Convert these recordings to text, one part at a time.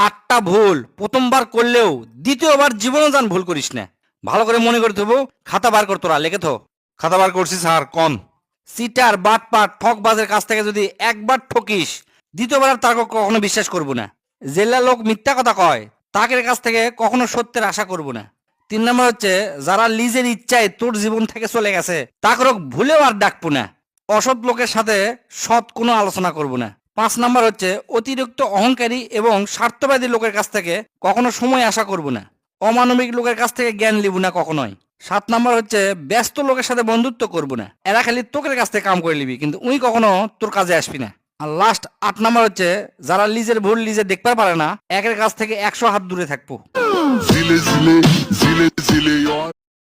8টা ভুল প্রথমবার করলেও দ্বিতীয়বার জীবনও জান ভুল করিস না। ভালো করে মনে করে থবো, খাতা বার কর, তোরা লেখে থো। খাতা বার করছি স্যার, কোন? সিটার বাটপাট ঠকবাজের কাছ থেকে যদি একবার ঠকিস, দ্বিতীয়বার আর তাকে কখনো বিশ্বাস করব না। জেলা লোক মিথ্যা কথা কয়, তাদের কাছ থেকে কখনো সত্যের আশা করব না। 3 নম্বর হচ্ছে, যারা নিজের ইচ্ছায় তোর জীবন থেকে চলে গেছে তাকে ভুলেও আর ডাকবো না। অসৎ লোকের সাথে সৎ কোনো আলোচনা করব না। 5 নম্বর হচ্ছে, অতিরিক্ত অহংকারী এবং স্বার্থবাদী লোকের কাছ থেকে কখনো সময় আশা করব না। অমানবিক লোকের কাছ থেকে জ্ঞান লিব না কখনোই। 7 নম্বর হচ্ছে, ব্যস্ত লোকের সাথে বন্ধুত্ব করব না। এরা খালি তোকের কাছ থেকে কাম করে নিবি, কিন্তু উই কখনো তোর কাজে আসবি না। আর লাস্ট 8 নম্বর হচ্ছে, যারা নিজের ভুল নিজে দেখতে পারে না, একের কাছ থেকে 100 হাত দূরে থাকবো।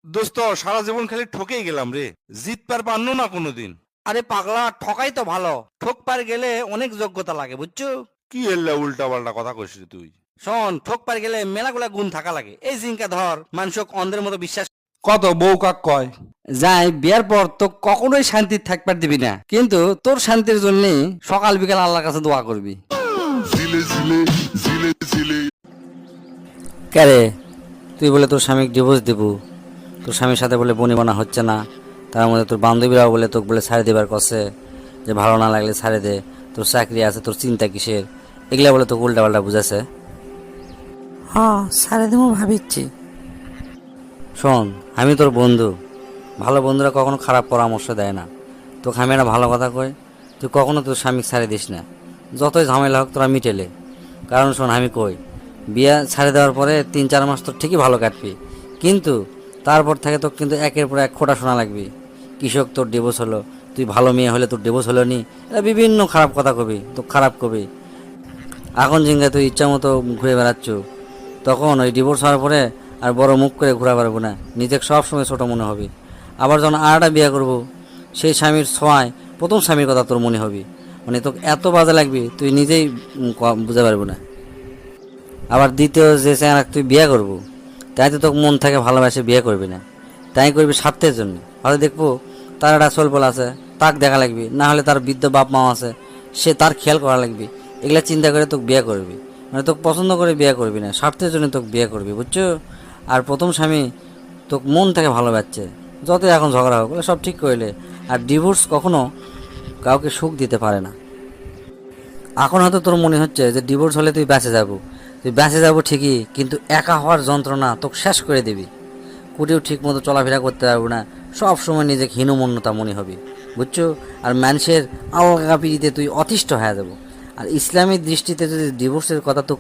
দোস্ত, সারা জীবন খালি ঠকেই গেলাম রে, জিতবার পারনো না কোনোদিন। আরে পাগলা, ঠকাই তো ভালো, ঠক পার গেলে অনেক যোগ্যতা লাগে, বুঝছো? কি এল্লা উল্টা পাল্টা কথা কইস রে তুই। শোন, ঠক পার গেলে মেলাগুলা গুণ থাকা লাগে। এই জিঙ্কা ধর, মানুষক অন্ধের মতো বিশ্বাস কত বউ কাক কয়। যাই বিয়ার পর তো কখনোই শান্তি থাকবার দিবি না, কিন্তু তোর শান্তির জন্য সকাল বিকাল আল্লাহর কাছে দোয়া করবি। ক্যারে, তুই বলে তোর স্বামীকে ডিভোর্স দিব, তোর স্বামীর সাথে বলে বনিবনা হচ্ছে না, তার মধ্যে তোর বান্ধবীরাও বলে তোকে বলে ছাড়ে দেবার কছে, যে ভালো না লাগলে ছাড়ে দে, তোর চাকরি আছে, তোর চিন্তা কিসের, এগুলা বলে তোকে উল্টা পাল্টা বুঝাছে। হ্যাঁ, সারে দেবো ভাবিচ্ছি। শোন, আমি তোর বন্ধু, ভালো বন্ধুরা কখনো খারাপ পরামর্শ দেয় না। তোকে আমি একটা ভালো কথা কই, তুই কখনো তোর স্বামীকে ছাড়ে দিস না, যতই ঝামেলা হোক তোরা মিটেলে। কারণ শোন, আমি কই, বিয়ে ছাড়ে দেওয়ার পরে 3-4 মাস তোর ঠিকই ভালো কাটবি, কিন্তু তারপর থেকে তোর কিন্তু একের পর এক খোটা শোনা লাগবি। কৃষক তোর ডিভোর্স হলো, তুই ভালো মেয়ে হলে তোর ডিভোর্স হলো নি, এটা বিভিন্ন খারাপ কথা কবি, তো খারাপ কবি। এখন জিঙ্গা তুই ইচ্ছা মতো ঘুরে বেড়াচ্ছ, তখন ওই ডিভোর্স হওয়ার পরে আর বড় মুখ করে ঘোরা পারবো না, নিজেকে সবসময় ছোটো মনে হবে। আবার যখন আরেকটা বিয়ে করবো, সেই স্বামীর ছোঁয়ায় প্রথম স্বামীর কথা তোর মনে হবে, মানে তোকে এত বাজে লাগবে তুই নিজেই বুঝতে পারবো না। আবার দ্বিতীয় যে চেহারা তুই বিয়ে করবো, তাই তো তোকে মন থেকে ভালোবাসে বিয়ে করবি না, তাই করবি স্বার্থের জন্য। হয়তো দেখবো তার একটা চলপল আছে, তাক দেখা লাগবি, না হলে তার বৃদ্ধ বাপ মা আছে, সে তার খেয়াল করা লাগবে। এগুলা চিন্তা করে তোকে বিয়ে করবি, মানে তোকে পছন্দ করে বিয়ে করবি না, স্বার্থের জন্য তোকে বিয়ে করবি, বুঝছো? আর প্রথম স্বামী তোকে মন থেকে ভালোবাসছে, যতই এখন ঝগড়া হোক সব ঠিক করলে। আর ডিভোর্স কখনো কাউকে সুখ দিতে পারে না। এখন হয়তো তোর মনে হচ্ছে যে ডিভোর্স হলে তুই বেঁচে যাবো, তুই বেঁচে যাবো ঠিকই, কিন্তু একা হওয়ার যন্ত্রণা তোকে শেষ করে দিবি। কুটিও ঠিক মতো চলাফেরা করতে পারবো না, সব সময় নিজেকে হীনমন্যতা মনে হবে, বুঝছো? আর মানুষের আলগা পিড়িতে তুই অতিষ্ঠ হয়ে যাবো। আর ইসলামী দৃষ্টিতে যদি ডিভোর্সের কথা তো